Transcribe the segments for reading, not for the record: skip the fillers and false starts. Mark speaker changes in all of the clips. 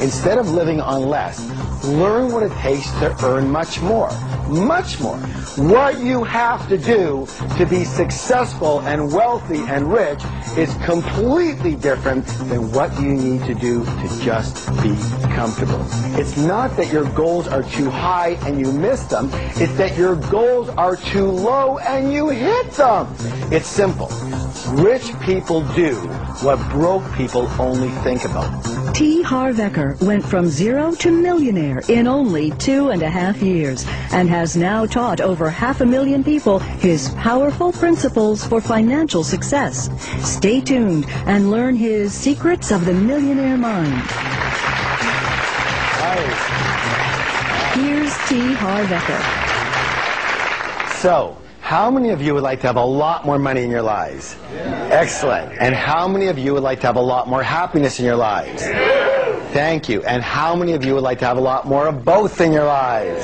Speaker 1: Instead of living on less, learn what it takes to earn much more. Much more. What you have to do to be successful and wealthy and rich is completely different than what you need to do to just be comfortable. It's not that your goals are too high and you miss them. It's that your goals are too low and you hit them. It's simple. Rich people do what broke people only think about.
Speaker 2: Harv Eker went from zero to millionaire in only 2.5 years and has now taught over 500,000 people his powerful principles for financial success. Stay tuned and learn his secrets of the millionaire mind. Here's Harv Eker.
Speaker 1: So, how many of you would like to have a lot more money in your lives? Excellent. And how many of you would like to have a lot more happiness in your lives? Thank you. And how many of you would like to have a lot more of both in your lives?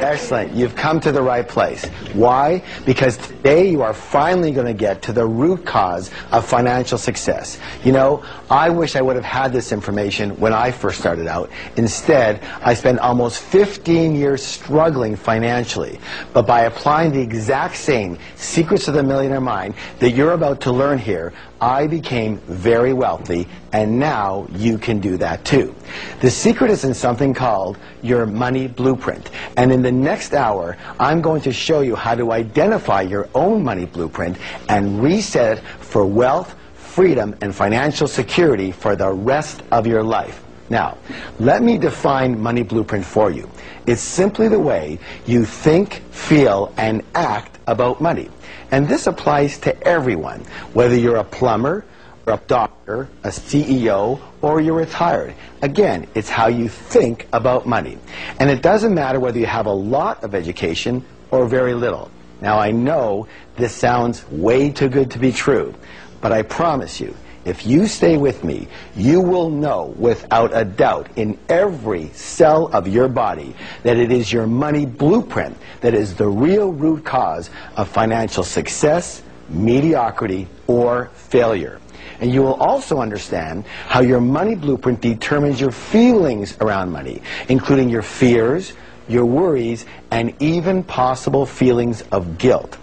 Speaker 1: Excellent. You've come to the right place. Why? Because today you are finally going to get to the root cause of financial success. You know, I wish I would have had this information when I first started out. Instead, I spent almost 15 years struggling financially. But by applying the exact same secrets of the millionaire mind that you're about to learn here, I became very wealthy, and now you can do that too. The secret is in something called your money blueprint. And in the next hour, I'm going to show you how to identify your own money blueprint and reset it for wealth, freedom, and financial security for the rest of your life. Now, let me define money blueprint for you. It's simply the way you think, feel, and act about money. And this applies to everyone, whether you're a plumber, or a doctor, a CEO, or you're retired. Again, it's how you think about money. And it doesn't matter whether you have a lot of education or very little. Now, I know this sounds way too good to be true, but I promise you, if you stay with me, you will know without a doubt in every cell of your body that it is your money blueprint that is the real root cause of financial success, mediocrity, or failure. And you will also understand how your money blueprint determines your feelings around money, including your fears, your worries, and even possible feelings of guilt.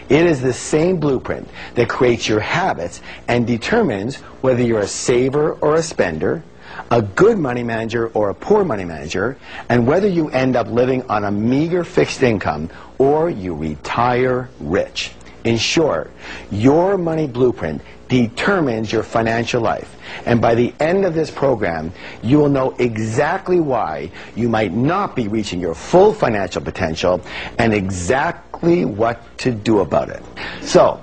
Speaker 1: It is the same blueprint that creates your habits and determines whether you're a saver or a spender, a good money manager or a poor money manager, and whether you end up living on a meager fixed income or you retire rich. In short, your money blueprint determines your financial life. And by the end of this program, you will know exactly why you might not be reaching your full financial potential and exactly what to do about it. So,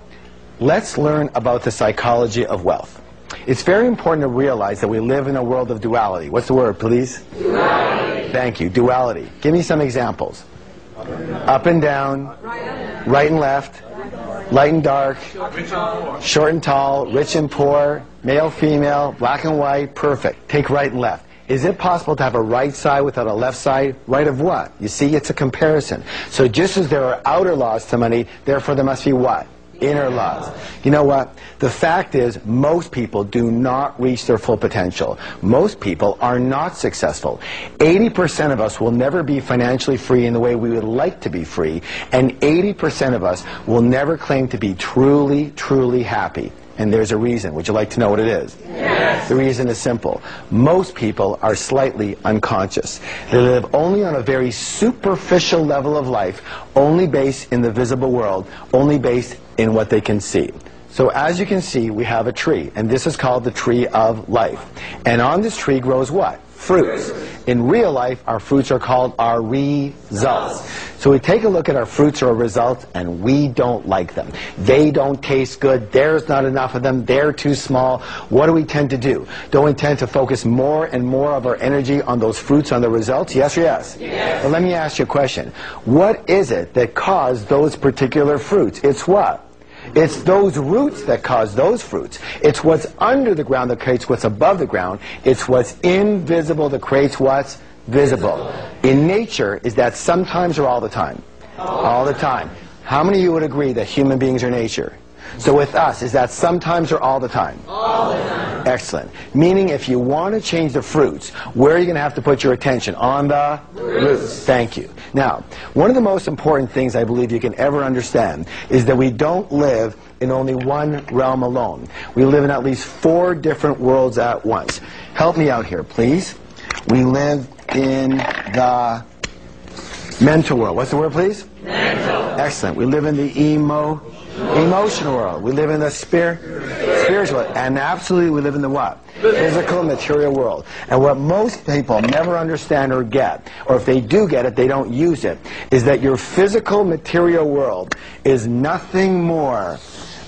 Speaker 1: let's learn about the psychology of wealth. It's very important to realize that we live in a world of duality. What's the word, please? Duality. Thank you. Duality. Give me some examples. Up and down, right and left, light and dark, short and tall, rich and poor, male, female, black and white, perfect. Take right and left. Is it possible to have a right side without a left side? Right of what? You see, it's a comparison. So just as there are outer laws to money, therefore there must be what? Inner laws. You know what? The fact is, most people do not reach their full potential. Most people are not successful. 80% of us will never be financially free in the way we would like to be free, and 80% of us will never claim to be truly, truly happy. And there's a reason. Would you like to know what it is? Yes. The reason is simple. Most people are slightly unconscious. They live only on a very superficial level of life, only based in the visible world, only based in what they can see. So as you can see, we have a tree, and this is called the tree of life. And on this tree grows what? Fruits. In real life, our fruits are called our results. So we take a look at our fruits or our results, and we don't like them. They don't taste good. There's not enough of them. They're too small. What do we tend to do? Don't we tend to focus more and more of our energy on those fruits, on the results? Yes or yes? Yes. Well, let me ask you a question. What is it that caused those particular fruits? It's what? It's those roots that cause those fruits. It's what's under the ground that creates what's above the ground. It's what's invisible that creates what's visible. In nature, is that sometimes or all the time? All the time. How many of you would agree that human beings are nature? So with us, is that sometimes or all the time?
Speaker 3: All the time.
Speaker 1: Excellent. Meaning if you want to change the fruits, where are you going to have to put your attention? On the roots. Thank you. Now, one of the most important things I believe you can ever understand is that we don't live in only one realm alone. We live in at least 4 different worlds at once. Help me out here, please. We live in the mental world. What's the word, please?
Speaker 3: Mental.
Speaker 1: Excellent. We live in the emotional world. We live in the spiritual world. And absolutely, we live in the what? Physical, material world. And what most people never understand or get, or if they do get it, they don't use it, is that your physical, material world is nothing more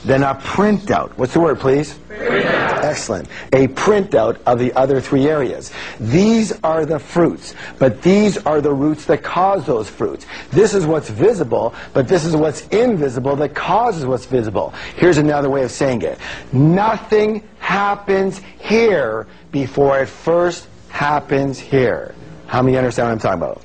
Speaker 1: than a printout. What's the word, please?
Speaker 3: Printout.
Speaker 1: Excellent. A printout of the other 3 areas. These are the fruits, but these are the roots that cause those fruits. This is what's visible, but this is what's invisible that causes what's visible. Here's another way of saying it. Nothing happens here before it first happens here. How many understand what I'm talking about?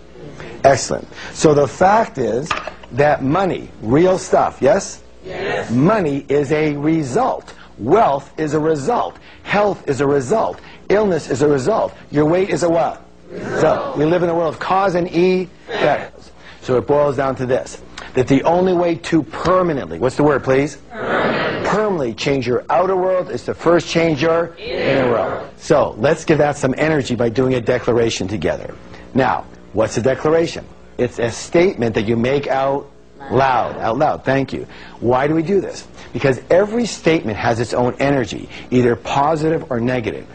Speaker 1: Excellent. So the fact is that money, real stuff, yes?
Speaker 3: Yes.
Speaker 1: Money is a result. Wealth is a result. Health is a result. Illness is a result. Your weight is a what? Result. We live in a world of cause and effect. So it boils down to this, that the only way to permanently, what's the word, please? Permanently change your outer world is to first change your inner world. So let's give that some energy by doing a declaration together. Now, what's a declaration? It's a statement that you make out loud, thank you. Why do we do this? Because every statement has its own energy, either positive or negative.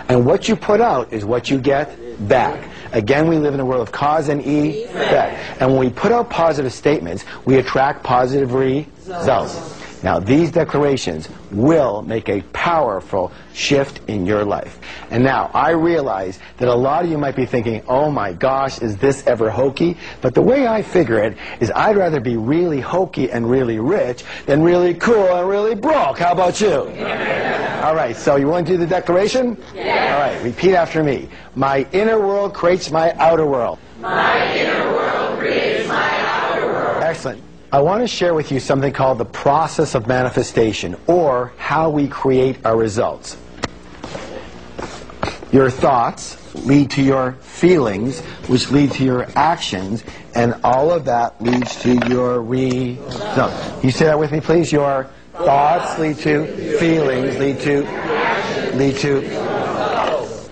Speaker 1: And what you put out is what you get back. Again, we live in a world of cause and effect. And when we put out positive statements, we attract positive results. Now, these declarations will make a powerful shift in your life. And now, I realize that a lot of you might be thinking, oh my gosh, is this ever hokey? But the way I figure it is I'd rather be really hokey and really rich than really cool and really broke. How about you? Yeah. All right, so you want to do the declaration?
Speaker 3: Yeah.
Speaker 1: All right, repeat after me. My inner world creates my outer world.
Speaker 3: My inner world creates my outer world.
Speaker 1: Excellent. I want to share with you something called the process of manifestation, or how we create our results. Your thoughts lead to your feelings, which lead to your actions, and all of that leads to your results. Can you say that with me, please? Your thoughts lead to feelings, lead to.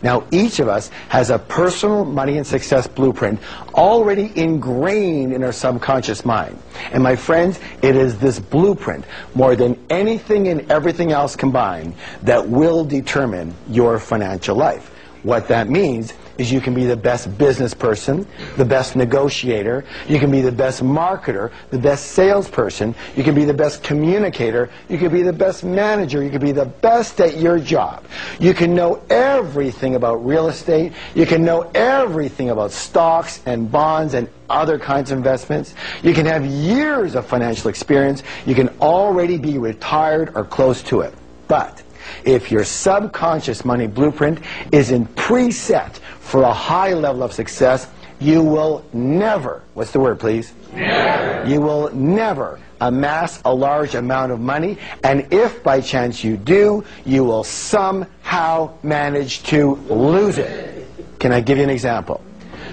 Speaker 1: Now, each of us has a personal money and success blueprint already ingrained in our subconscious mind. And my friends, it is this blueprint, more than anything and everything else combined, that will determine your financial life. What that means is you can be the best business person, the best negotiator, you can be the best marketer, the best salesperson, you can be the best communicator, you can be the best manager, you can be the best at your job. You can know everything about real estate, you can know everything about stocks and bonds and other kinds of investments. You can have years of financial experience, you can already be retired or close to it. But if your subconscious money blueprint isn't preset for a high level of success, you will never, what's the word, please?
Speaker 3: Never.
Speaker 1: You will never amass a large amount of money, and if by chance you do, you will somehow manage to lose it. Can I give you an example?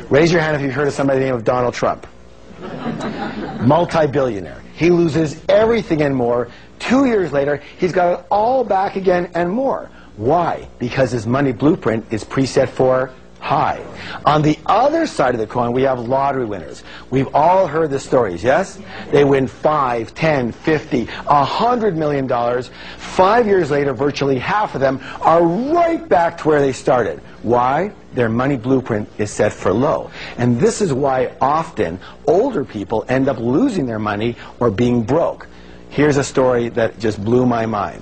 Speaker 1: Raise your hand if you've heard of somebody by the name of Donald Trump. Multi-billionaire. He loses everything and more. 2 years later, he's got it all back again and more. Why? Because his money blueprint is preset for high. On the other side of the coin, we have lottery winners. We've all heard the stories, yes? They win $5, $10, $50, $100 million. 5 years later, virtually half of them are right back to where they started. Why? Their money blueprint is set for low. And this is why often older people end up losing their money or being broke. Here's a story that just blew my mind.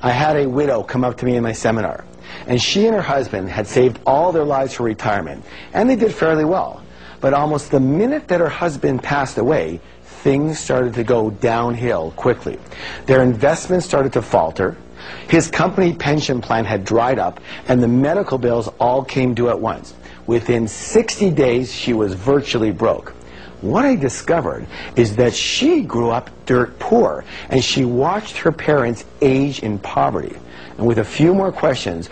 Speaker 1: I had a widow come up to me in my seminar, and she and her husband had saved all their lives for retirement, and they did fairly well. But almost the minute that her husband passed away, things started to go downhill quickly. Their investments started to falter, his company pension plan had dried up, and the medical bills all came due at once. Within 60 days, she was virtually broke. what I discovered is that she grew up dirt poor, and she watched her parents age in poverty. And with a few more questions,